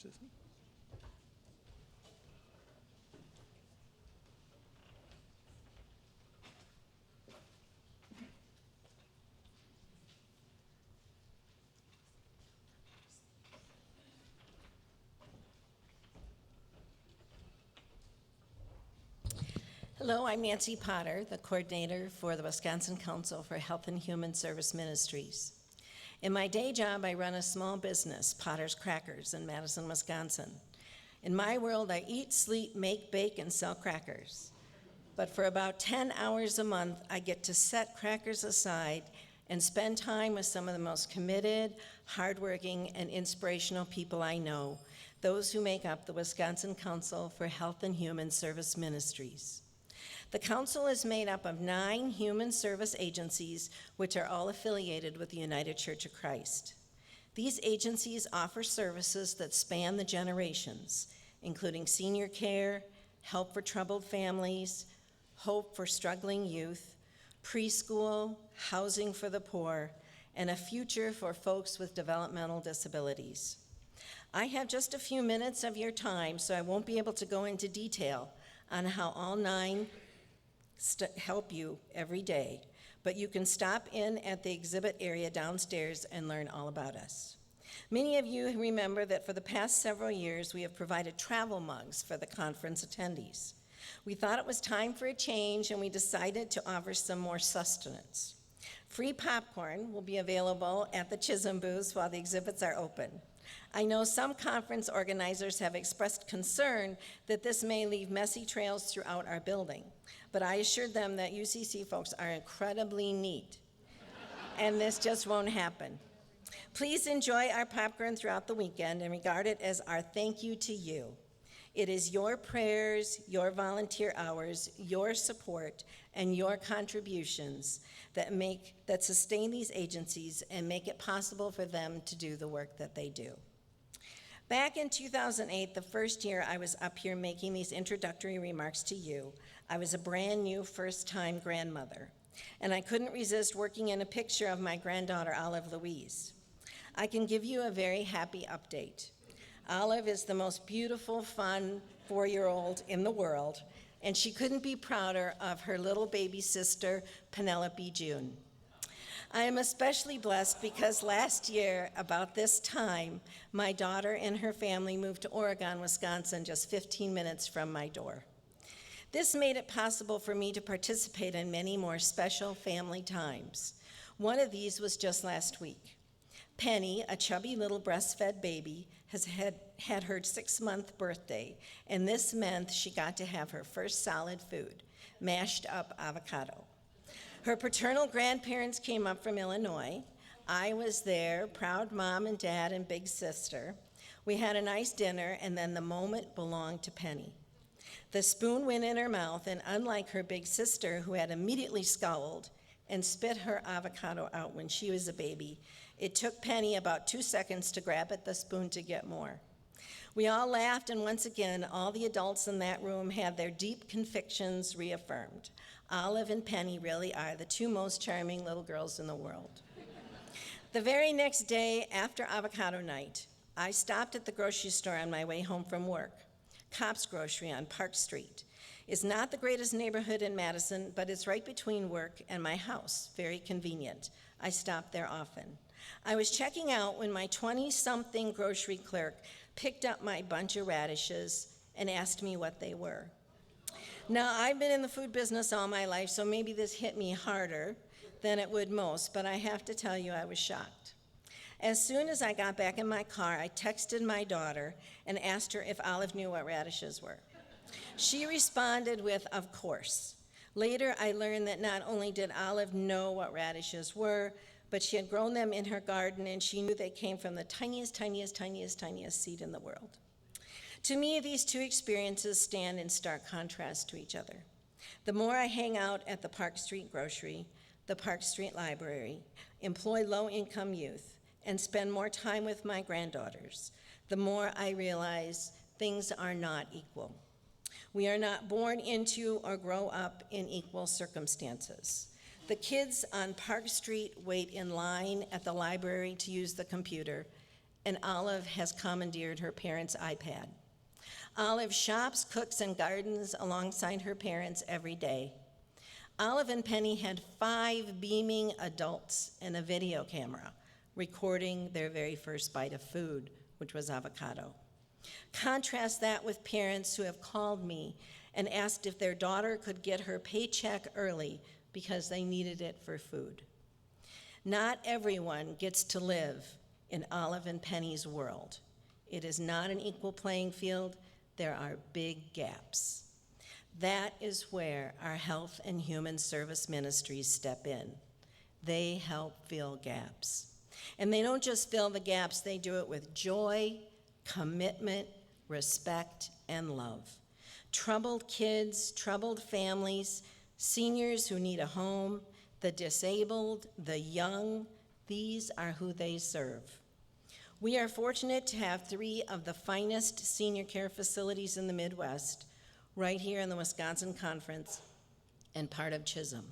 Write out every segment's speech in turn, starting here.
Sissy. Hello, I'm Nancy Potter, the coordinator for the Wisconsin Council for Health and Human Service Ministries. In my day job, I run a small business, Potter's Crackers, in Madison, Wisconsin. In my world, I eat, sleep, make, bake, and sell crackers. But for about 10 hours a month, I get to set crackers aside and spend time with some of the most committed, hardworking, and inspirational people I know, those who make up the Wisconsin Council for Health and Human Service Ministries. The council is made up of 9 human service agencies, which are all affiliated with the United Church of Christ. These agencies offer services that span the generations, including senior care, help for troubled families, hope for struggling youth, preschool, housing for the poor, and a future for folks with developmental disabilities. I have just a few minutes of your time, so I won't be able to go into detail on how all 9 help you every day, but you can stop in at the exhibit area downstairs and learn all about us. Many of you remember that for the past several years, we have provided travel mugs for the conference attendees. We thought it was time for a change, and we decided to offer some more sustenance. Free popcorn will be available at the Chisholm booths while the exhibits are open. I know some conference organizers have expressed concern that this may leave messy trails throughout our building, but I assured them that UCC folks are incredibly neat, and this just won't happen. Please enjoy our popcorn throughout the weekend and regard it as our thank you to you. It is your prayers, your volunteer hours, your support, and your contributions that sustain these agencies and make it possible for them to do the work that they do. Back in 2008, the first year I was up here making these introductory remarks to you, I was a brand new first-time grandmother, and I couldn't resist working in a picture of my granddaughter, Olive Louise. I can give you a very happy update. Olive is the most beautiful, fun 4-year-old in the world, and she couldn't be prouder of her little baby sister, Penelope June. I am especially blessed because last year, about this time, my daughter and her family moved to Oregon, Wisconsin, just 15 minutes from my door. This made it possible for me to participate in many more special family times. One of these was just last week. Penny, a chubby little breastfed baby, has had her 6-month birthday, and this month she got to have her first solid food, mashed up avocado. Her paternal grandparents came up from Illinois. I was there, proud mom and dad and big sister. We had a nice dinner, and then the moment belonged to Penny. The spoon went in her mouth, and unlike her big sister, who had immediately scowled and spit her avocado out when she was a baby, it took Penny about 2 seconds to grab at the spoon to get more. We all laughed, and once again, all the adults in that room had their deep convictions reaffirmed. Olive and Penny really are the 2 most charming little girls in the world. The very next day after avocado night, I stopped at the grocery store on my way home from work. Kopp's Grocery on Park Street. It's not the greatest neighborhood in Madison, but it's right between work and my house. Very convenient. I stop there often. I was checking out when my 20-something grocery clerk picked up my bunch of radishes and asked me what they were. Now, I've been in the food business all my life, so maybe this hit me harder than it would most, but I have to tell you I was shocked. As soon as I got back in my car, I texted my daughter and asked her if Olive knew what radishes were. She responded with, "Of course." Later, I learned that not only did Olive know what radishes were, but she had grown them in her garden, and she knew they came from the tiniest seed in the world. To me, these 2 experiences stand in stark contrast to each other. The more I hang out at the Park Street Grocery, the Park Street Library, employ low-income youth, and spend more time with my granddaughters, the more I realize things are not equal. We are not born into or grow up in equal circumstances. The kids on Park Street wait in line at the library to use the computer, and Olive has commandeered her parents' iPad. Olive shops, cooks, and gardens alongside her parents every day. Olive and Penny had 5 beaming adults and a video camera recording their very first bite of food, which was avocado. Contrast that with parents who have called me and asked if their daughter could get her paycheck early because they needed it for food. Not everyone gets to live in Olive and Penny's world. It is not an equal playing field. There are big gaps. That is where our Health and Human Service Ministries step in. They help fill gaps. And they don't just fill the gaps, they do it with joy, commitment, respect, and love. Troubled kids, troubled families, seniors who need a home, the disabled, the young, these are who they serve. We are fortunate to have 3 of the finest senior care facilities in the Midwest, right here in the Wisconsin Conference and part of Chisholm.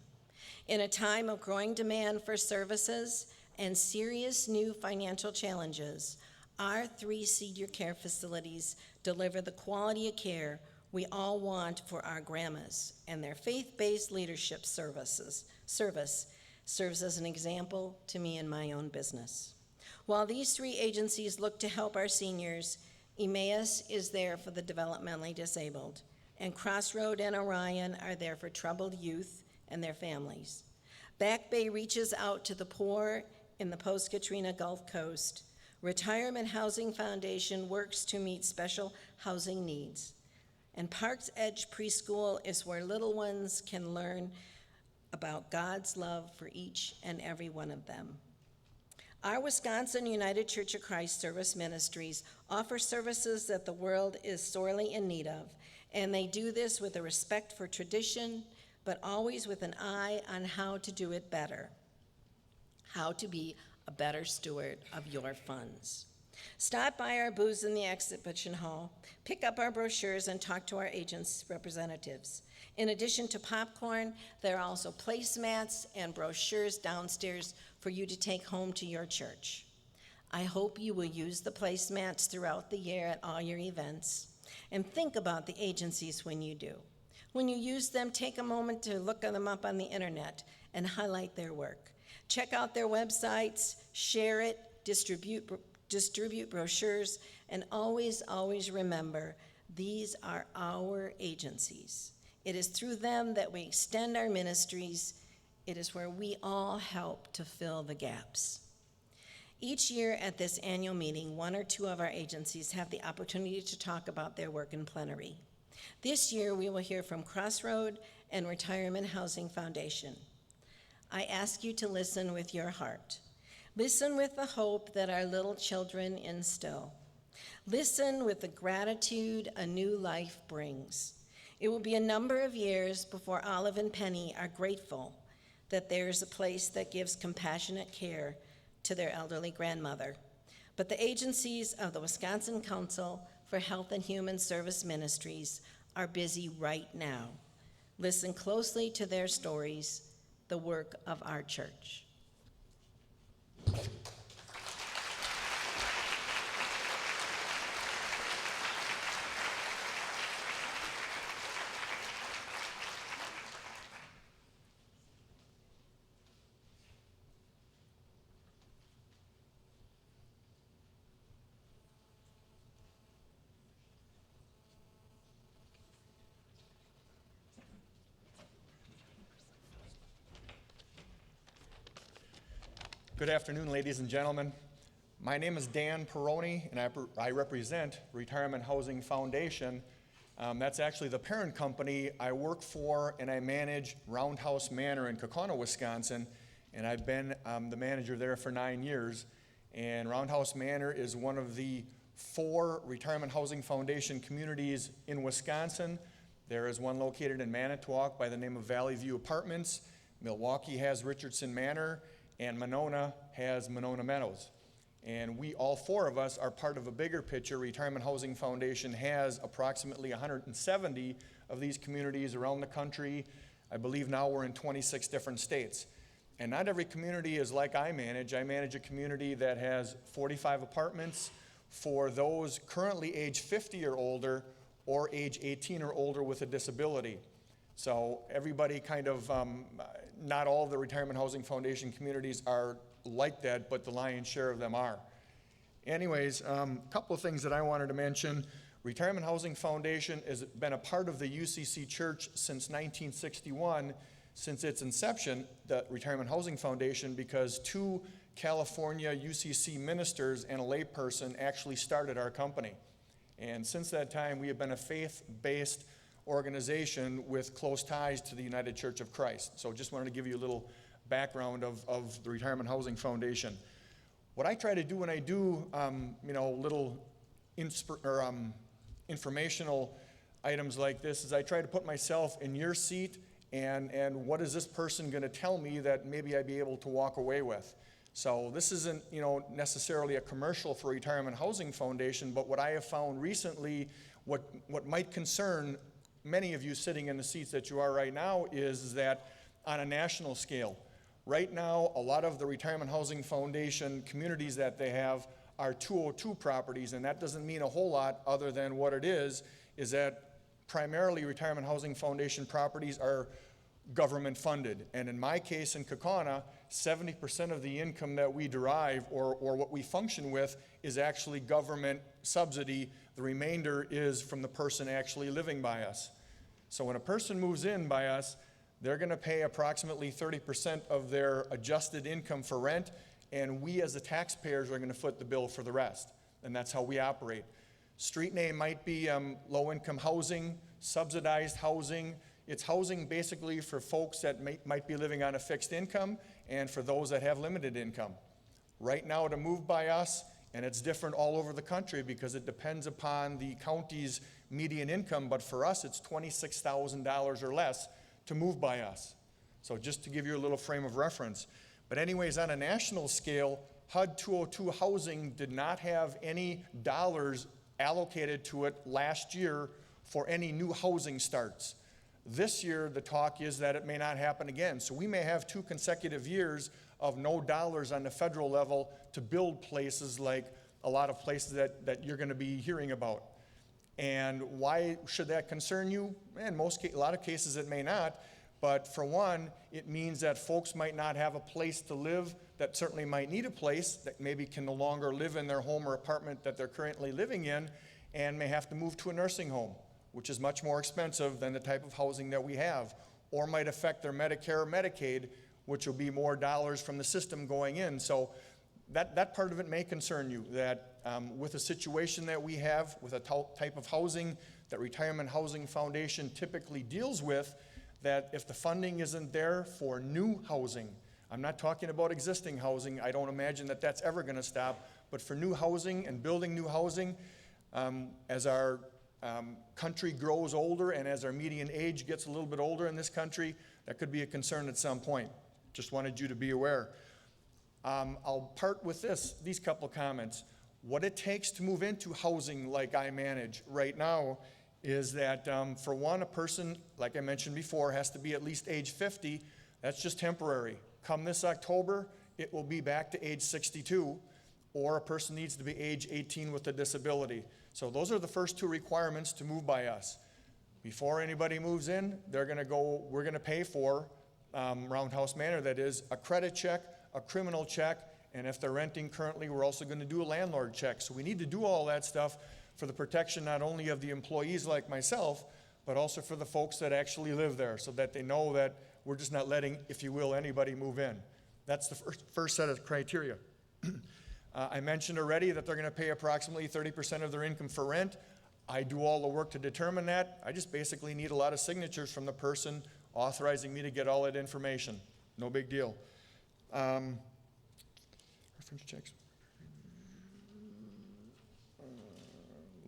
In a time of growing demand for services and serious new financial challenges, our 3 senior care facilities deliver the quality of care we all want for our grandmas, and their faith-based leadership service serves as an example to me in my own business. While these 3 agencies look to help our seniors, Emmaus is there for the developmentally disabled, and Crossroad and Orion are there for troubled youth and their families. Back Bay reaches out to the poor in the post-Katrina Gulf Coast. Retirement Housing Foundation works to meet special housing needs. And Parks Edge Preschool is where little ones can learn about God's love for each and every one of them. Our Wisconsin United Church of Christ Service Ministries offer services that the world is sorely in need of, and they do this with a respect for tradition, but always with an eye on how to do it better, how to be a better steward of your funds. Stop by our booths in the exhibition hall, pick up our brochures, and talk to our agents' representatives. In addition to popcorn, there are also placemats and brochures downstairs for you to take home to your church. I hope you will use the placemats throughout the year at all your events, and think about the agencies when you do. When you use them, take a moment to look them up on the internet and highlight their work. Check out their websites, share it, distribute brochures, and always remember, these are our agencies. It is through them that we extend our ministries. It is where we all help to fill the gaps. Each year at this annual meeting, 1 or 2 of our agencies have the opportunity to talk about their work in plenary. This year, we will hear from Crossroad and Retirement Housing Foundation. I ask you to listen with your heart. Listen with the hope that our little children instill. Listen with the gratitude a new life brings. It will be a number of years before Olive and Penny are grateful that there is a place that gives compassionate care to their elderly grandmother. But the agencies of the Wisconsin Council for Health and Human Service Ministries are busy right now. Listen closely to their stories, the work of our church. Good afternoon, ladies and gentlemen. My name is Dan Peroni, and I represent Retirement Housing Foundation. That's actually the parent company. I work for and I manage Roundhouse Manor in Kaukauna, Wisconsin, and I've been the manager there for 9 years. And Roundhouse Manor is one of the 4 Retirement Housing Foundation communities in Wisconsin. There is one located in Manitowoc by the name of Valley View Apartments. Milwaukee has Richardson Manor, and Monona has Monona Meadows. And we, all 4 of us, are part of a bigger picture. Retirement Housing Foundation has approximately 170 of these communities around the country. I believe now we're in 26 different states. And not every community is like I manage. I manage a community that has 45 apartments for those currently age 50 or older or age 18 or older with a disability. So everybody kind of, not all of the Retirement Housing Foundation communities are like that, but the lion's share of them are. Anyways, a couple of things that I wanted to mention. Retirement Housing Foundation has been a part of the UCC Church since 1961, since its inception, the Retirement Housing Foundation, because 2 California UCC ministers and a layperson actually started our company. And since that time, we have been a faith-based organization with close ties to the United Church of Christ. So just wanted to give you a little background of the Retirement Housing Foundation. What I try to do when I do, little informational items like this is I try to put myself in your seat and what is this person going to tell me that maybe I'd be able to walk away with. So this isn't, necessarily a commercial for Retirement Housing Foundation, but what I have found recently, what might concern many of you sitting in the seats that you are right now is that on a national scale, right now, a lot of the Retirement Housing Foundation communities that they have are 202 properties, and that doesn't mean a whole lot other than what it is that primarily Retirement Housing Foundation properties are government funded. And in my case in Kaukauna, 70% of the income that we derive or what we function with is actually government subsidy. The remainder is from the person actually living by us. So when a person moves in by us, they're going to pay approximately 30% of their adjusted income for rent, and we as the taxpayers are going to foot the bill for the rest. And that's how we operate. Street name might be low-income housing, subsidized housing. It's housing basically for folks that might be living on a fixed income and for those that have limited income. Right now to move by us, and it's different all over the country because it depends upon the county's median income, but for us it's $26,000 or less to move by us. So just to give you a little frame of reference. But anyways, on a national scale, HUD 202 housing did not have any dollars allocated to it last year for any new housing starts. This year, the talk is that it may not happen again. So we may have 2 consecutive years of no dollars on the federal level to build places like a lot of places that you're going to be hearing about. And why should that concern you? In a lot of cases it may not, but for one, it means that folks might not have a place to live, that certainly might need a place, that maybe can no longer live in their home or apartment that they're currently living in, and may have to move to a nursing home, which is much more expensive than the type of housing that we have, or might affect their Medicare or Medicaid, which will be more dollars from the system going in. So that part of it may concern you, that with a situation that we have, with a type of housing that Retirement Housing Foundation typically deals with, that if the funding isn't there for new housing, I'm not talking about existing housing, I don't imagine that that's ever going to stop, but for new housing and building new housing, as our country grows older and as our median age gets a little bit older in this country, that could be a concern at some point. Just wanted you to be aware. I'll part with these couple comments. What it takes to move into housing like I manage right now is that, for one, a person, like I mentioned before, has to be at least age 50. That's just temporary. Come this October, it will be back to age 62, or a person needs to be age 18 with a disability. So those are the first 2 requirements to move by us. Before anybody moves in, we're going to pay for, Roundhouse Manor, that is, a credit check, a criminal check, and if they're renting currently, we're also going to do a landlord check. So we need to do all that stuff for the protection not only of the employees like myself, but also for the folks that actually live there, so that they know that we're just not letting, if you will, anybody move in. That's the first set of criteria. I mentioned already that they're going to pay approximately 30% of their income for rent. I do all the work to determine that. I just basically need a lot of signatures from the person authorizing me to get all that information. No big deal. Reference checks.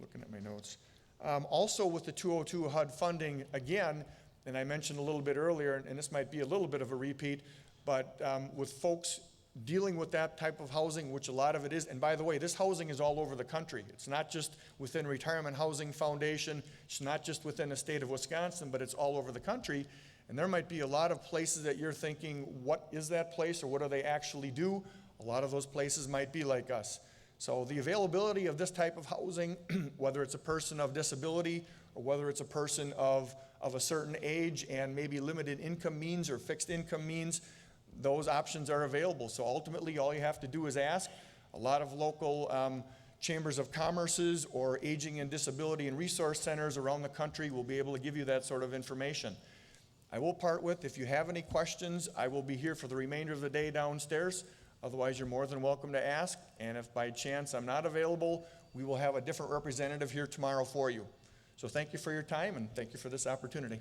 Looking at my notes. Also with the 202 HUD funding, again, and I mentioned a little bit earlier, and this might be a little bit of a repeat, but with folks dealing with that type of housing, which a lot of it is, and by the way, this housing is all over the country. It's not just within Retirement Housing Foundation, it's not just within the state of Wisconsin, but it's all over the country. And there might be a lot of places that you're thinking, what is that place or what do they actually do? A lot of those places might be like us. So the availability of this type of housing, whether it's a person of disability or whether it's a person of a certain age and maybe limited income means or fixed income means, those options are available. So ultimately, all you have to do is ask. A lot of local chambers of commerces or aging and disability and resource centers around the country will be able to give you that sort of information. I will part with, if you have any questions, I will be here for the remainder of the day downstairs. Otherwise, you're more than welcome to ask. And if by chance I'm not available, we will have a different representative here tomorrow for you. So thank you for your time and thank you for this opportunity.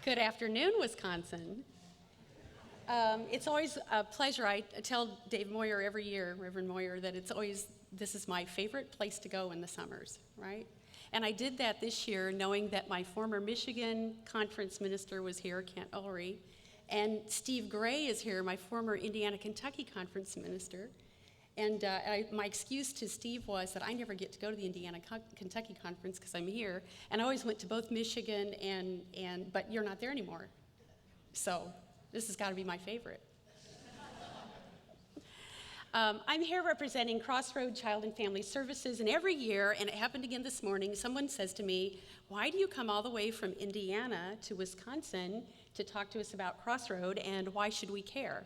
Good afternoon, Wisconsin. It's always a pleasure. I tell Dave Moyer every year, Reverend Moyer, that this is my favorite place to go in the summers, right? And I did that this year knowing that my former Michigan conference minister was here, Kent Ulrey, and Steve Gray is here, my former Indiana-Kentucky conference minister. And my excuse to Steve was that I never get to go to the Indiana-Kentucky conference because I'm here, and I always went to both Michigan but you're not there anymore. So this has got to be my favorite. I'm here representing Crossroad Child and Family Services, and every year, and it happened again this morning, someone says to me, why do you come all the way from Indiana to Wisconsin to talk to us about Crossroad, and why should we care?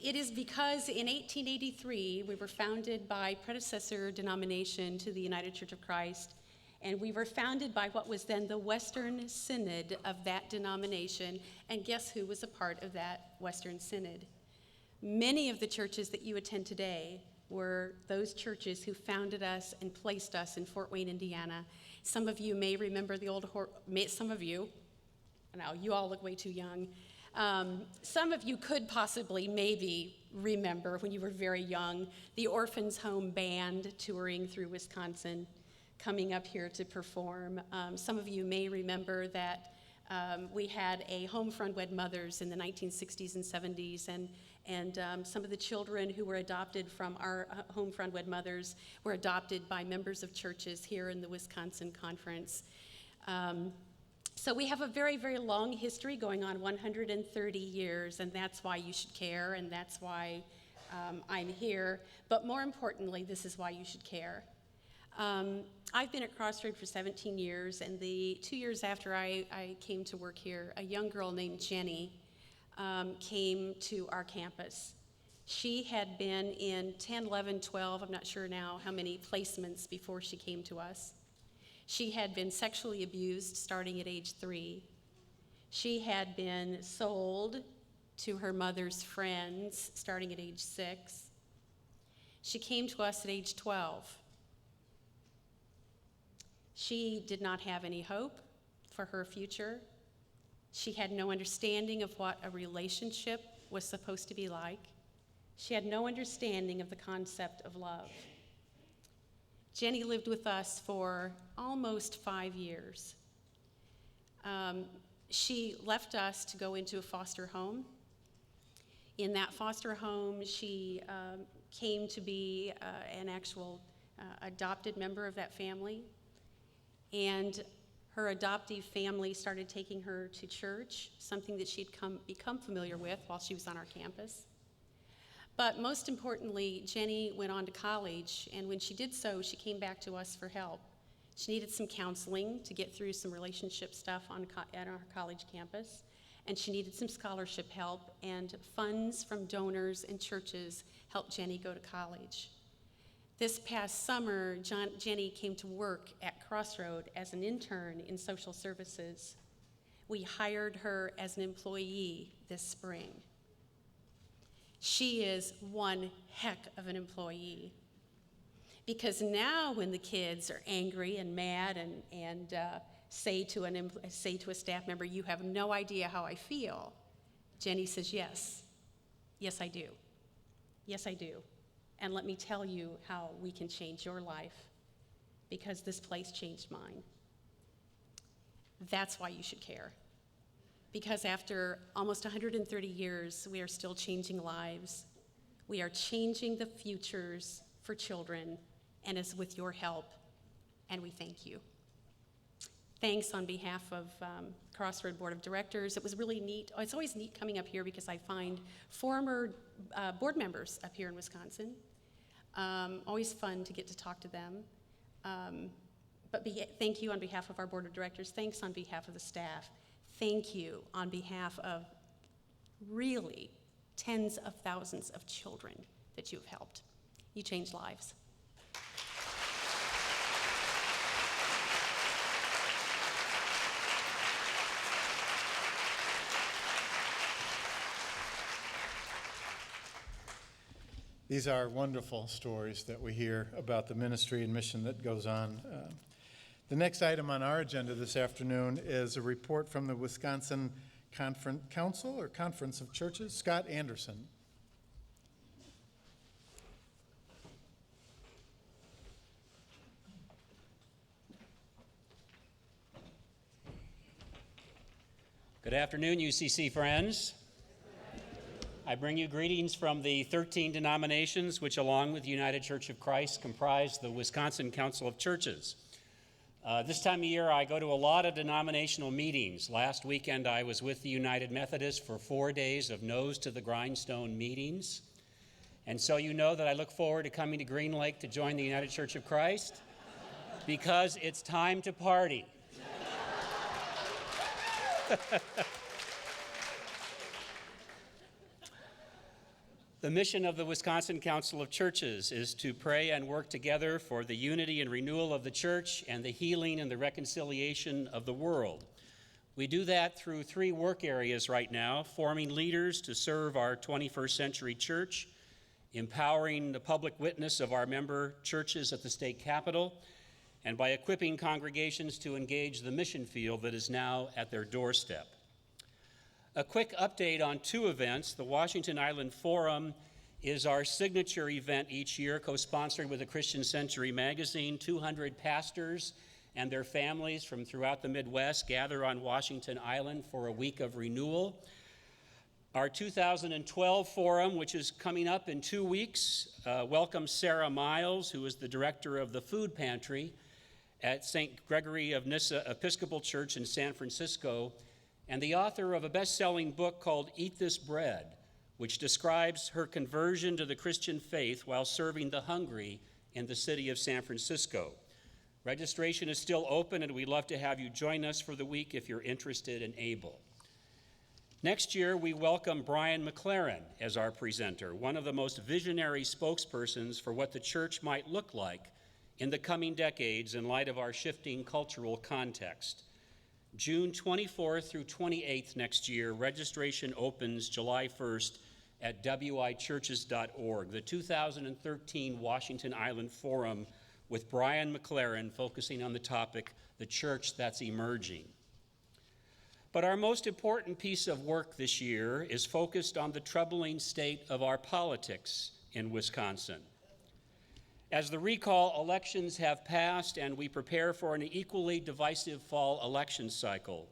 It is because in 1883, we were founded by predecessor denomination to the United Church of Christ, and we were founded by what was then the Western Synod of that denomination, and guess who was a part of that Western Synod? Many of the churches that you attend today were those churches who founded us and placed us in Fort Wayne, Indiana. Some of you may remember some of you, now you all look way too young. Some of you could possibly maybe remember when you were very young, the Orphans Home Band touring through Wisconsin, coming up here to perform. Some of you may remember that we had a Home for Unwed Mothers in the 1960s and 70s, and some of the children who were adopted from our Home for Unwed Mothers were adopted by members of churches here in the Wisconsin Conference. So we have a very, very long history going on 130 years, and that's why you should care, and that's why I'm here. But more importantly, this is why you should care. I've been at Crossroad for 17 years, and the 2 years after I came to work here, a young girl named Jenny came to our campus. She had been in 10, 11, 12, I'm not sure now how many placements before she came to us. She had been sexually abused starting at age 3. She had been sold to her mother's friends starting at age 6. She came to us at age 12. She did not have any hope for her future. She had no understanding of what a relationship was supposed to be like. She had no understanding of the concept of love. Jenny lived with us for almost 5 years. She left us to go into a foster home. In that foster home, she came to be an actual adopted member of that family. And her adoptive family started taking her to church, something that she'd become familiar with while she was on our campus. But most importantly, Jenny went on to college, and when she did so, she came back to us for help. She needed some counseling to get through some relationship stuff at our college campus, and she needed some scholarship help, and funds from donors and churches helped Jenny go to college. This past summer, Jenny came to work at Crossroad as an intern in social services. We hired her as an employee this spring. She is one heck of an employee, because now when the kids are angry and mad and say to a staff member, "You have no idea how I feel," Jenny says, "Yes, yes I do, yes I do. And let me tell you how we can change your life, because this place changed mine." That's why you should care. Because after almost 130 years, we are still changing lives. We are changing the futures for children, and it's with your help, and we thank you. Thanks on behalf of Crossroad Board of Directors. It was really neat. It's always neat coming up here because I find former board members up here in Wisconsin. Always fun to get to talk to them. Thank you on behalf of our Board of Directors. Thanks on behalf of the staff. Thank you on behalf of really tens of thousands of children that you have helped. You change lives. These are wonderful stories that we hear about the ministry and mission that goes on. The next item on our agenda this afternoon is a report from the Wisconsin Council or Conference of Churches. Scott Anderson. Good afternoon, UCC friends. I bring you greetings from the 13 denominations which, along with the United Church of Christ, comprise the Wisconsin Council of Churches. This time of year, I go to a lot of denominational meetings. Last weekend, I was with the United Methodists for 4 days of nose to the grindstone meetings. And so you know that I look forward to coming to Green Lake to join the United Church of Christ because it's time to party. The mission of the Wisconsin Council of Churches is to pray and work together for the unity and renewal of the church and the healing and the reconciliation of the world. We do that through 3 work areas right now: forming leaders to serve our 21st century church, empowering the public witness of our member churches at the state capitol, and by equipping congregations to engage the mission field that is now at their doorstep. A quick update on 2 events. The Washington Island Forum is our signature event each year, co-sponsored with the Christian Century magazine. 200 pastors and their families from throughout the Midwest gather on Washington Island for a week of renewal. Our 2012 forum, which is coming up in 2 weeks, welcomes Sarah Miles, who is the director of the food pantry at St. Gregory of Nyssa Episcopal Church in San Francisco, and the author of a best-selling book called Eat This Bread, which describes her conversion to the Christian faith while serving the hungry in the city of San Francisco. Registration is still open, and we'd love to have you join us for the week if you're interested and able. Next year, we welcome Brian McLaren as our presenter, one of the most visionary spokespersons for what the church might look like in the coming decades in light of our shifting cultural context. June 24th through 28th next year, registration opens July 1st at wichurches.org. The 2013 Washington Island Forum with Brian McLaren focusing on the topic, The Church That's Emerging. But our most important piece of work this year is focused on the troubling state of our politics in Wisconsin. As the recall elections have passed and we prepare for an equally divisive fall election cycle,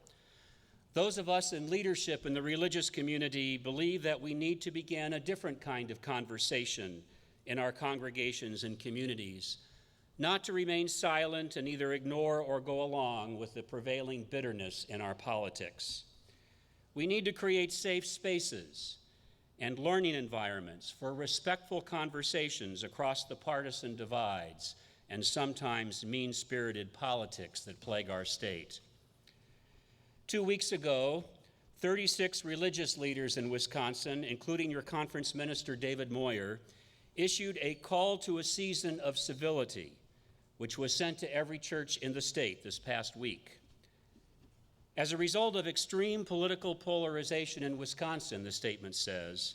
those of us in leadership in the religious community believe that we need to begin a different kind of conversation in our congregations and communities, not to remain silent and either ignore or go along with the prevailing bitterness in our politics. We need to create safe spaces and learning environments for respectful conversations across the partisan divides and sometimes mean-spirited politics that plague our state. 2 weeks ago, 36 religious leaders in Wisconsin, including your conference minister, David Moyer, issued a call to a season of civility, which was sent to every church in the state this past week. As a result of extreme political polarization in Wisconsin, the statement says,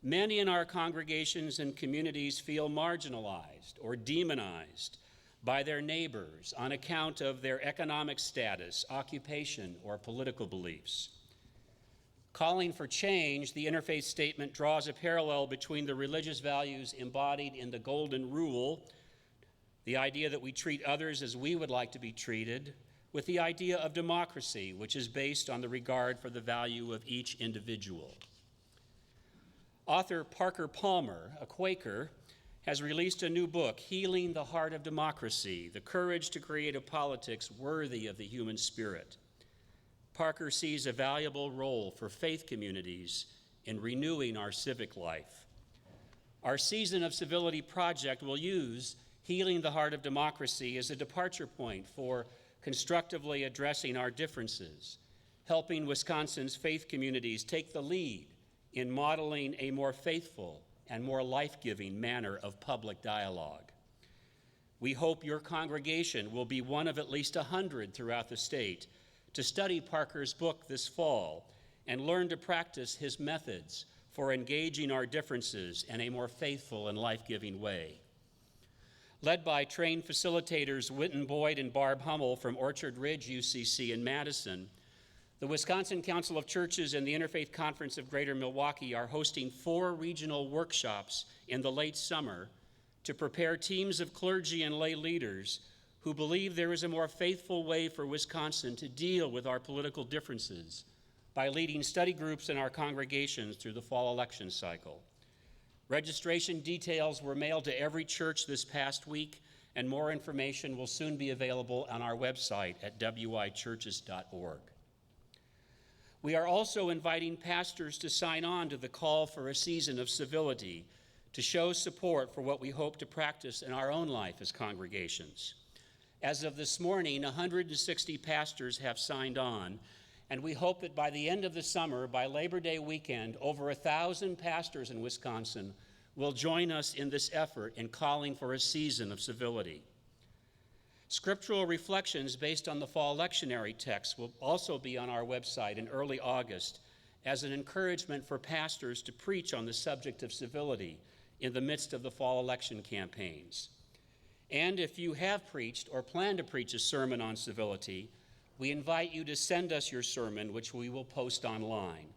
many in our congregations and communities feel marginalized or demonized by their neighbors on account of their economic status, occupation, or political beliefs. Calling for change, the interfaith statement draws a parallel between the religious values embodied in the Golden Rule, the idea that we treat others as we would like to be treated, with the idea of democracy, which is based on the regard for the value of each individual. Author Parker Palmer, a Quaker, has released a new book, Healing the Heart of Democracy, The Courage to Create a Politics Worthy of the Human Spirit. Parker sees a valuable role for faith communities in renewing our civic life. Our Season of Civility project will use Healing the Heart of Democracy as a departure point for constructively addressing our differences, helping Wisconsin's faith communities take the lead in modeling a more faithful and more life-giving manner of public dialogue. We hope your congregation will be one of at least 100 throughout the state to study Parker's book this fall and learn to practice his methods for engaging our differences in a more faithful and life-giving way. Led by trained facilitators Wynton Boyd and Barb Hummel from Orchard Ridge UCC in Madison, the Wisconsin Council of Churches and the Interfaith Conference of Greater Milwaukee are hosting 4 regional workshops in the late summer to prepare teams of clergy and lay leaders who believe there is a more faithful way for Wisconsin to deal with our political differences by leading study groups in our congregations through the fall election cycle. Registration details were mailed to every church this past week, and more information will soon be available on our website at wichurches.org. We are also inviting pastors to sign on to the call for a season of civility to show support for what we hope to practice in our own life as congregations. As of this morning, 160 pastors have signed on, and we hope that by the end of the summer, by Labor Day weekend, over 1,000 pastors in Wisconsin will join us in this effort in calling for a season of civility. Scriptural reflections based on the fall lectionary text will also be on our website in early August as an encouragement for pastors to preach on the subject of civility in the midst of the fall election campaigns. And if you have preached or plan to preach a sermon on civility, we invite you to send us your sermon, which we will post online.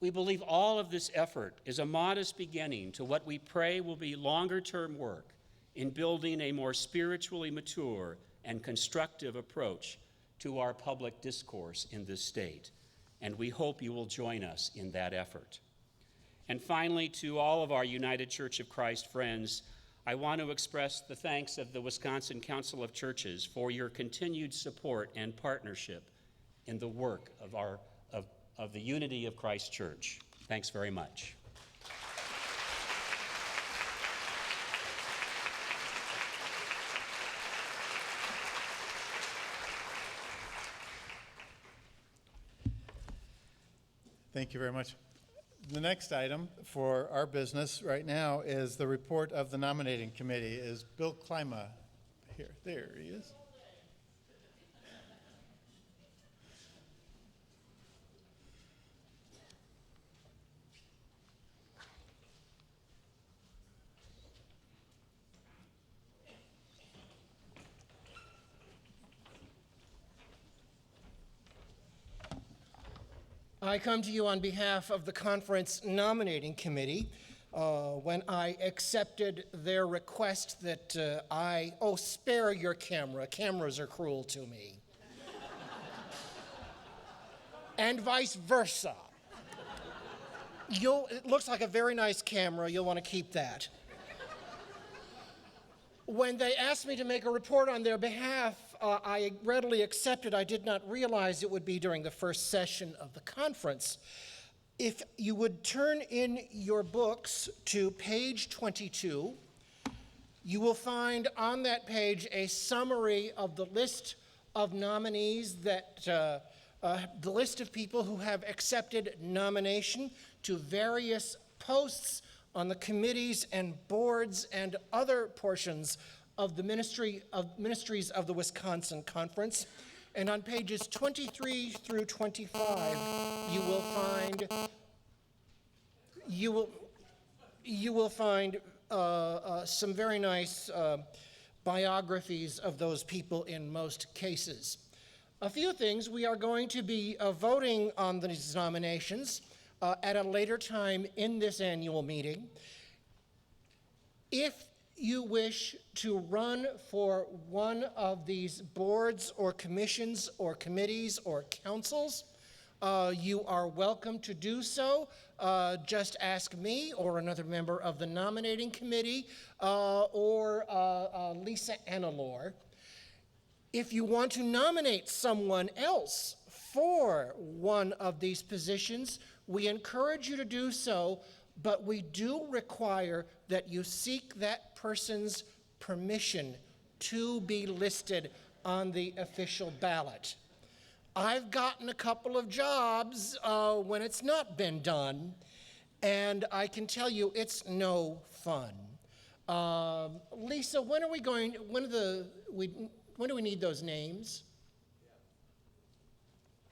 We believe all of this effort is a modest beginning to what we pray will be longer-term work in building a more spiritually mature and constructive approach to our public discourse in this state, and we hope you will join us in that effort. And finally, to all of our United Church of Christ friends, I want to express the thanks of the Wisconsin Council of Churches for your continued support and partnership in the work of the Unity of Christ Church. Thanks very much. Thank you very much. The next item for our business right now is the report of the nominating committee. Is Bill Klima here? There he is. I come to you on behalf of the conference nominating committee when I accepted their request that spare your camera. Cameras are cruel to me. And vice versa. It looks like a very nice camera. You'll want to keep that. When they asked me to make a report on their behalf, I readily accepted. I did not realize it would be during the first session of the conference. If you would turn in your books to page 22, you will find on that page a summary of the list of nominees the list of people who have accepted nomination to various posts on the committees and boards and other portions of the ministries of the Wisconsin Conference. And on pages 23 through 25, you will find some very nice biographies of those people in most cases. A few things: we are going to be voting on these nominations at a later time in this annual meeting. If you wish to run for one of these boards or commissions or committees or councils, you are welcome to do so. Just ask me or another member of the nominating committee or Lisa Annalore. If you want to nominate someone else for one of these positions, we encourage you to do so, but we do require that you seek that person's permission to be listed on the official ballot. I've gotten a couple of jobs when it's not been done, and I can tell you it's no fun. Lisa, when do we need those names?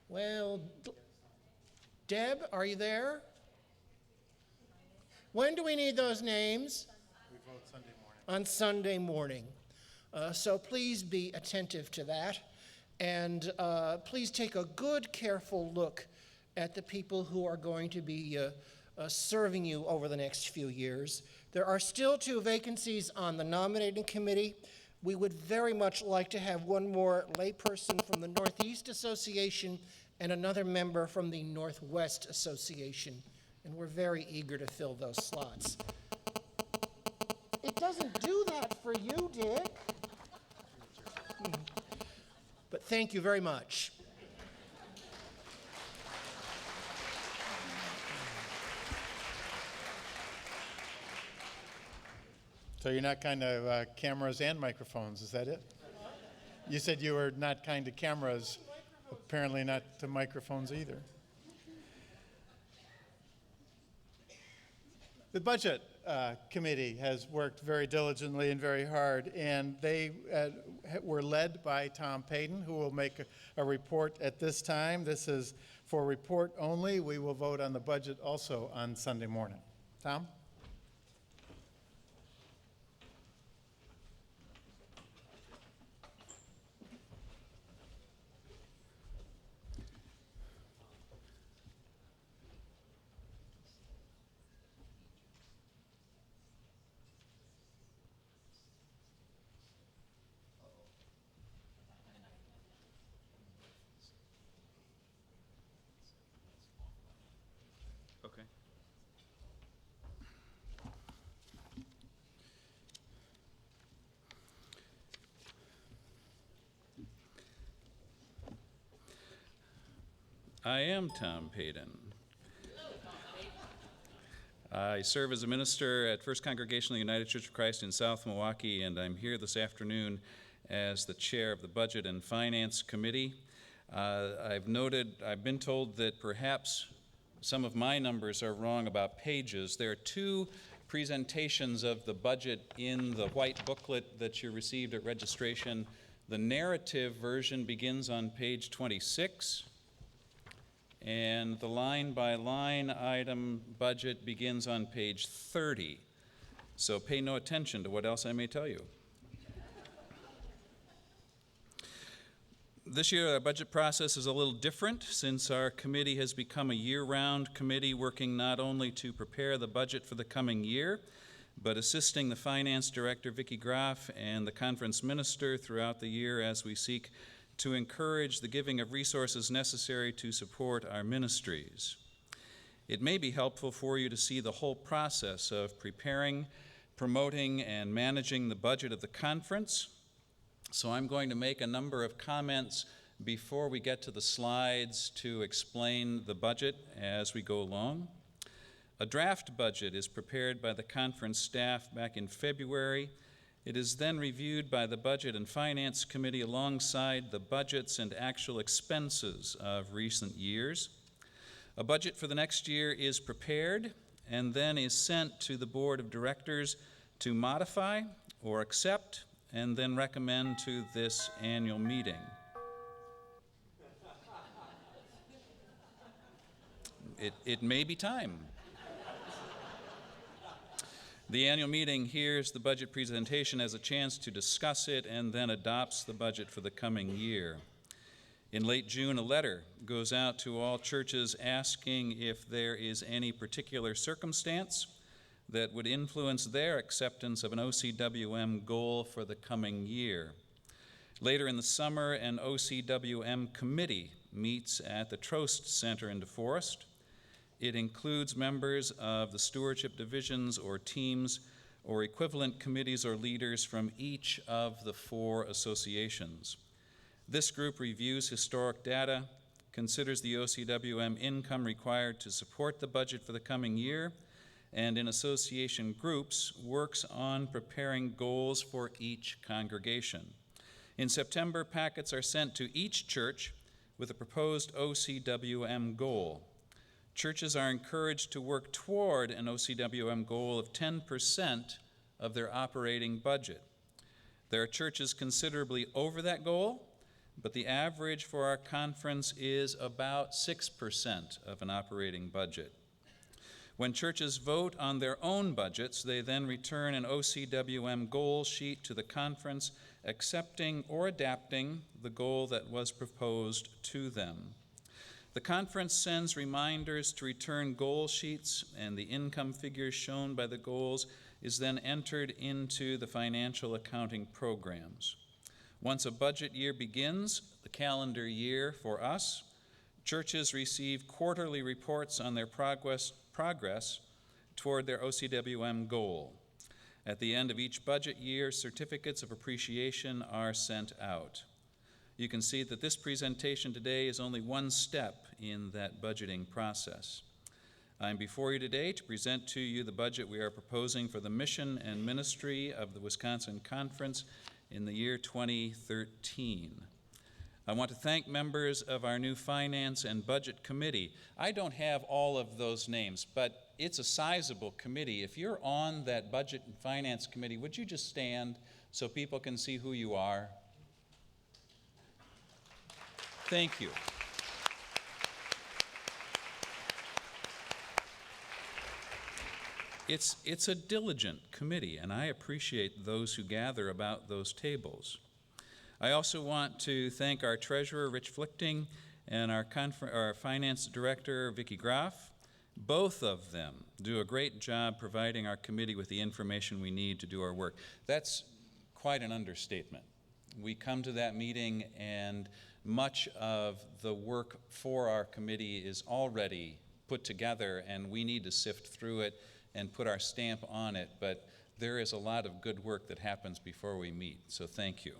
Well, Deb, are you there? When do we need those names? We vote Sunday morning. On Sunday morning. So please be attentive to that. And please take a good, careful look at the people who are going to be serving you over the next few years. There are still 2 vacancies on the nominating committee. We would very much like to have one more layperson from the Northeast Association and another member from the Northwest Association. And we're very eager to fill those slots. It doesn't do that for you, Dick. But thank you very much. So you're not kind of cameras and microphones, is that it? You said you were not kind to cameras, apparently not to microphones either. The Budget Committee has worked very diligently and very hard, and they were led by Tom Payton, who will make a report at this time. This is for report only. We will vote on the budget also on Sunday morning. Tom? Okay. I am Tom Payton. I serve as a minister at First Congregational United Church of Christ in South Milwaukee, and I'm here this afternoon as the chair of the Budget and Finance Committee. I've been told that perhaps some of my numbers are wrong about pages. There are 2 presentations of the budget in the white booklet that you received at registration. The narrative version begins on page 26, and the line-by-line item budget begins on page 30. So pay no attention to what else I may tell you. This year, our budget process is a little different since our committee has become a year-round committee working not only to prepare the budget for the coming year, but assisting the finance director, Vicki Graff, and the conference minister throughout the year as we seek to encourage the giving of resources necessary to support our ministries. It may be helpful for you to see the whole process of preparing, promoting, and managing the budget of the conference. So I'm going to make a number of comments before we get to the slides to explain the budget as we go along. A draft budget is prepared by the conference staff back in February. It is then reviewed by the Budget and Finance Committee alongside the budgets and actual expenses of recent years. A budget for the next year is prepared and then is sent to the Board of Directors to modify or accept and then recommend to this annual meeting. It may be time. The annual meeting hears the budget presentation as a chance to discuss it and then adopts the budget for the coming year. In late June, a letter goes out to all churches asking if there is any particular circumstance that would influence their acceptance of an OCWM goal for the coming year. Later in the summer, an OCWM committee meets at the Trost Center in DeForest. It includes members of the stewardship divisions or teams or equivalent committees or leaders from each of the 4 associations. This group reviews historic data, considers the OCWM income required to support the budget for the coming year, and in association groups works on preparing goals for each congregation. In September, packets are sent to each church with a proposed OCWM goal. Churches are encouraged to work toward an OCWM goal of 10% of their operating budget. There are churches considerably over that goal, but the average for our conference is about 6% of an operating budget. When churches vote on their own budgets, they then return an OCWM goal sheet to the conference, accepting or adapting the goal that was proposed to them. The conference sends reminders to return goal sheets, and the income figures shown by the goals is then entered into the financial accounting programs. Once a budget year begins, the calendar year for us, churches receive quarterly reports on their progress toward their OCWM goal. At the end of each budget year, certificates of appreciation are sent out. You can see that this presentation today is only one step in that budgeting process. I'm before you today to present to you the budget we are proposing for the mission and ministry of the Wisconsin Conference in the year 2013. I want to thank members of our new Finance and Budget Committee. I don't have all of those names, but it's a sizable committee. If you're on that Budget and Finance Committee, would you just stand so people can see who you are? Thank you. It's a diligent committee, and I appreciate those who gather about those tables. I also want to thank our treasurer, Rich Flichting, and our finance director, Vicki Graf. Both of them do a great job providing our committee with the information we need to do our work. That's quite an understatement. We come to that meeting, and much of the work for our committee is already put together, and we need to sift through it and put our stamp on it, but there is a lot of good work that happens before we meet, so thank you.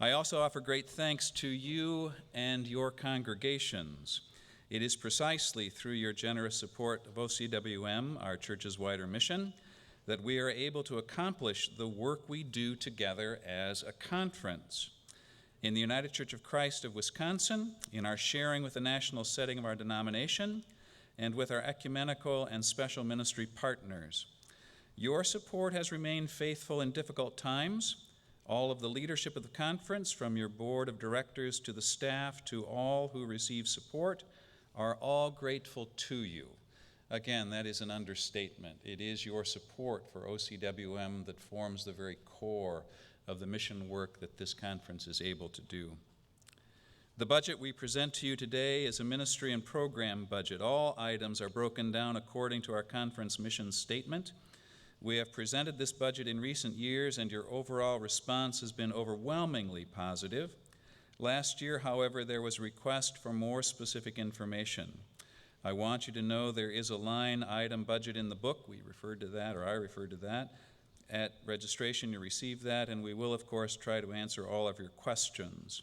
I also offer great thanks to you and your congregations. It is precisely through your generous support of OCWM, our church's wider mission, that we are able to accomplish the work we do together as a conference. In the United Church of Christ of Wisconsin, in our sharing with the national setting of our denomination, and with our ecumenical and special ministry partners. Your support has remained faithful in difficult times. All of the leadership of the conference, from your board of directors to the staff to all who receive support, are all grateful to you. Again, that is an understatement. It is your support for OCWM that forms the very core of the mission work that this conference is able to do. The budget we present to you today is a ministry and program budget. All items are broken down according to our conference mission statement. We have presented this budget in recent years, and your overall response has been overwhelmingly positive. Last year, however, there was a request for more specific information. I want you to know there is a line item budget in the book. We referred to that, or I referred to that. At registration, you received that, and we will, of course, try to answer all of your questions.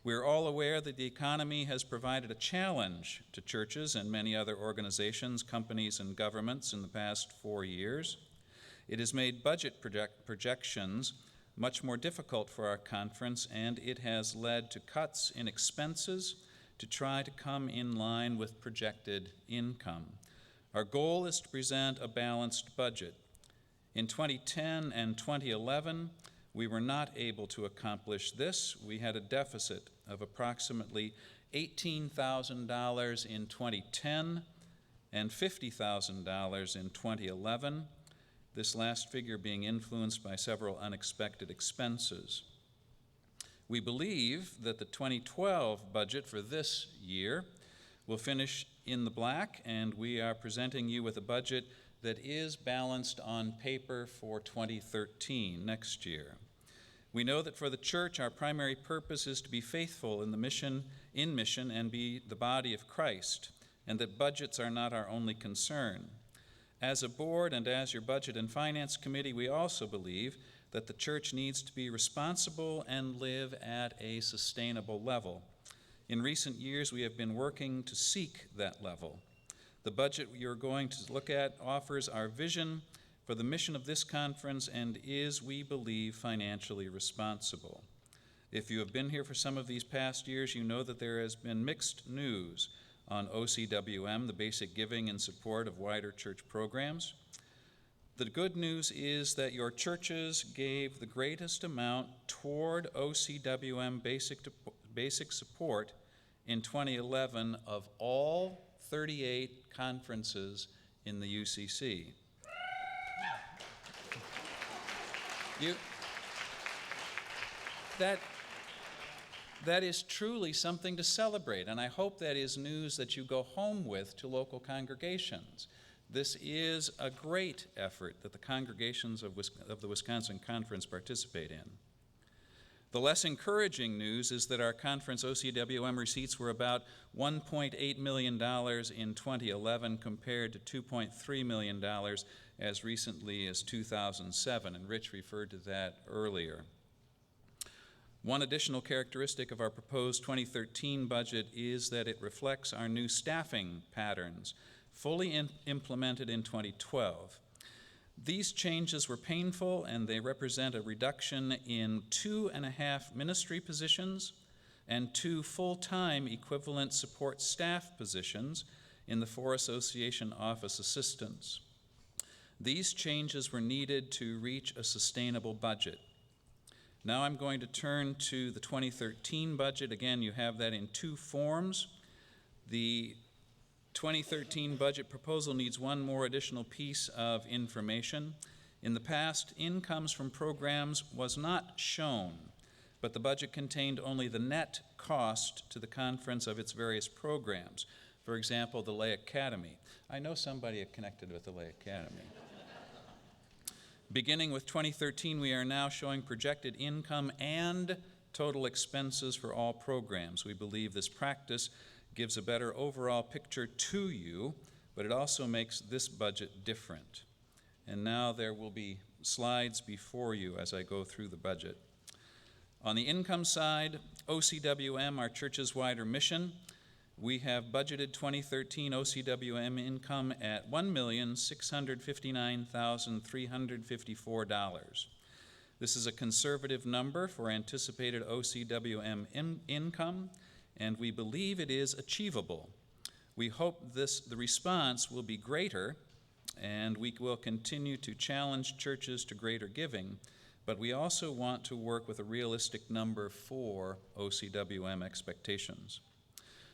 We're all aware that the economy has provided a challenge to churches and many other organizations, companies, and governments in the past 4 years. It has made budget projections much more difficult for our conference, and it has led to cuts in expenses to try to come in line with projected income. Our goal is to present a balanced budget. In 2010 and 2011, we were not able to accomplish this. We had a deficit of approximately $18,000 in 2010 and $50,000 in 2011, this last figure being influenced by several unexpected expenses. We believe that the 2012 budget for this year will finish in the black, and we are presenting you with a budget that is balanced on paper for 2013, next year. We know that for the church, our primary purpose is to be faithful in the mission in mission and be the body of Christ, and that budgets are not our only concern. As a board and as your Budget and Finance Committee, we also believe that the church needs to be responsible and live at a sustainable level. In recent years, we have been working to seek that level. The budget you're going to look at offers our vision for the mission of this conference and is, we believe, financially responsible. If you have been here for some of these past years, you know that there has been mixed news on OCWM, the basic giving in support of wider church programs. The good news is that your churches gave the greatest amount toward OCWM basic support in 2011 of all 38 conferences in the UCC. That is truly something to celebrate, and I hope that is news that you go home with to local congregations. This is a great effort that the congregations of the Wisconsin Conference participate in. The less encouraging news is that our conference OCWM receipts were about $1.8 million in 2011 compared to $2.3 million as recently as 2007, and Rich referred to that earlier. One additional characteristic of our proposed 2013 budget is that it reflects our new staffing patterns, fully implemented in 2012. These changes were painful, and they represent a reduction in 2.5 ministry positions and 2 full-time equivalent support staff positions in the 4 association office assistants. These changes were needed to reach a sustainable budget. Now I'm going to turn to the 2013 budget. Again, you have that in 2 forms. The 2013 budget proposal needs one more additional piece of information. In the past, incomes from programs was not shown, but the budget contained only the net cost to the conference of its various programs. For example, the Lay Academy. I know somebody connected with the Lay Academy. Beginning with 2013, we are now showing projected income and total expenses for all programs. We believe this practice gives a better overall picture to you, but it also makes this budget different. And now there will be slides before you as I go through the budget. On the income side, OCWM, our church's wider mission, we have budgeted 2013 OCWM income at $1,659,354. This is a conservative number for anticipated OCWM income, and we believe it is achievable. We hope the response will be greater, and we will continue to challenge churches to greater giving, but we also want to work with a realistic number for OCWM expectations.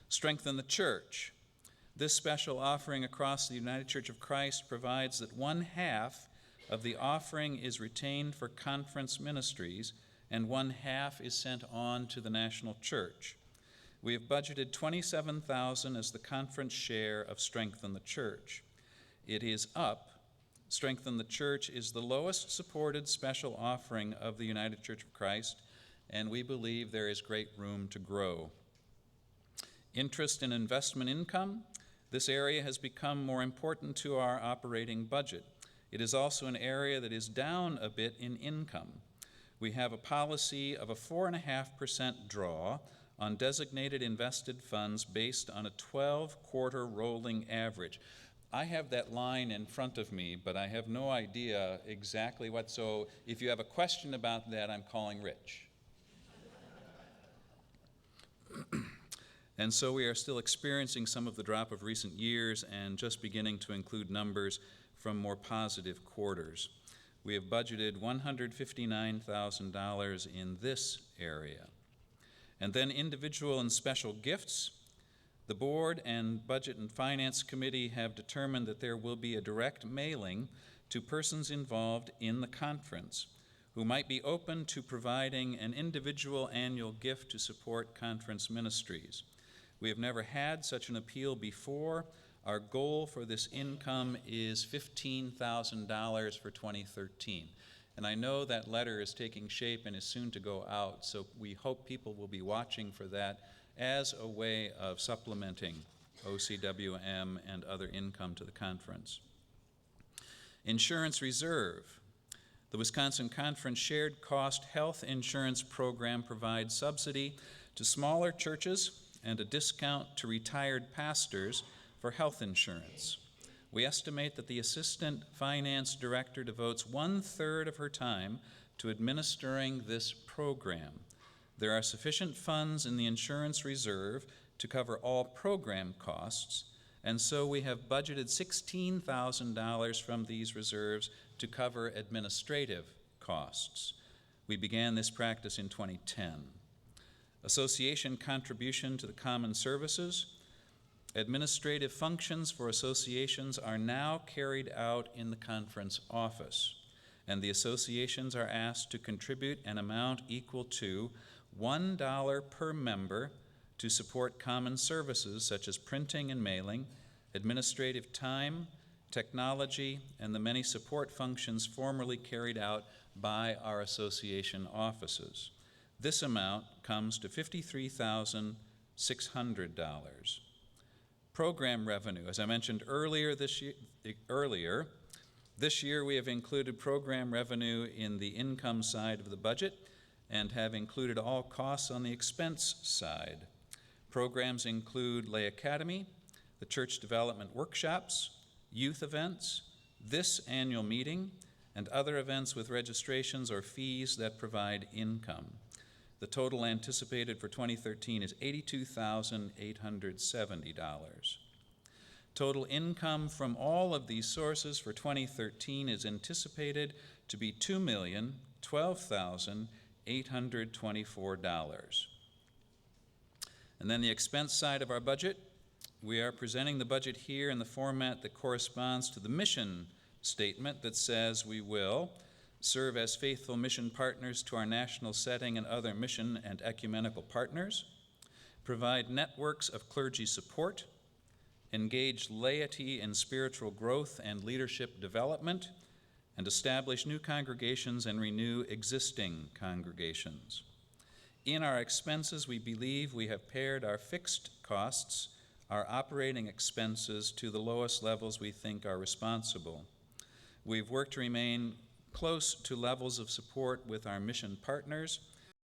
Strengthen the church. This special offering across the United Church of Christ provides that 1/2 of the offering is retained for conference ministries and 1/2 is sent on to the national church. We have budgeted $27,000 as the conference share of Strengthen the Church. It is up. Strengthen the Church is the lowest supported special offering of the United Church of Christ, and we believe there is great room to grow. Interest and investment income. This area has become more important to our operating budget. It is also an area that is down a bit in income. We have a policy of a 4.5% draw on designated invested funds based on a 12-quarter rolling average. I have that line in front of me, but I have no idea exactly what, so if you have a question about that, I'm calling Rich. And so we are still experiencing some of the drop of recent years and just beginning to include numbers from more positive quarters. We have budgeted $159,000 in this area. And then individual and special gifts. The board and Budget and Finance Committee have determined that there will be a direct mailing to persons involved in the conference who might be open to providing an individual annual gift to support conference ministries. We have never had such an appeal before. Our goal for this income is $15,000 for 2013. And I know that letter is taking shape and is soon to go out, so we hope people will be watching for that as a way of supplementing OCWM and other income to the conference. Insurance Reserve. The Wisconsin Conference Shared Cost Health Insurance Program provides subsidy to smaller churches and a discount to retired pastors for health insurance. We estimate that the Assistant Finance Director devotes 1/3 of her time to administering this program. There are sufficient funds in the insurance reserve to cover all program costs, and so we have budgeted $16,000 from these reserves to cover administrative costs. We began this practice in 2010. Association contribution to the common services. Administrative functions for associations are now carried out in the conference office, and the associations are asked to contribute an amount equal to $1 per member to support common services such as printing and mailing, administrative time, technology, and the many support functions formerly carried out by our association offices. This amount comes to $53,600. Program revenue, as I mentioned earlier, this year we have included program revenue in the income side of the budget and have included all costs on the expense side. Programs include Lay Academy, the church development workshops, youth events, this annual meeting, and other events with registrations or fees that provide income. The total anticipated for 2013 is $82,870. Total income from all of these sources for 2013 is anticipated to be $2,012,824. And then the expense side of our budget, we are presenting the budget here in the format that corresponds to the mission statement that says we will serve as faithful mission partners to our national setting and other mission and ecumenical partners, provide networks of clergy support, engage laity in spiritual growth and leadership development, and establish new congregations and renew existing congregations. In our expenses, we believe we have pared our fixed costs, our operating expenses, to the lowest levels we think are responsible. We've worked to remain close to levels of support with our mission partners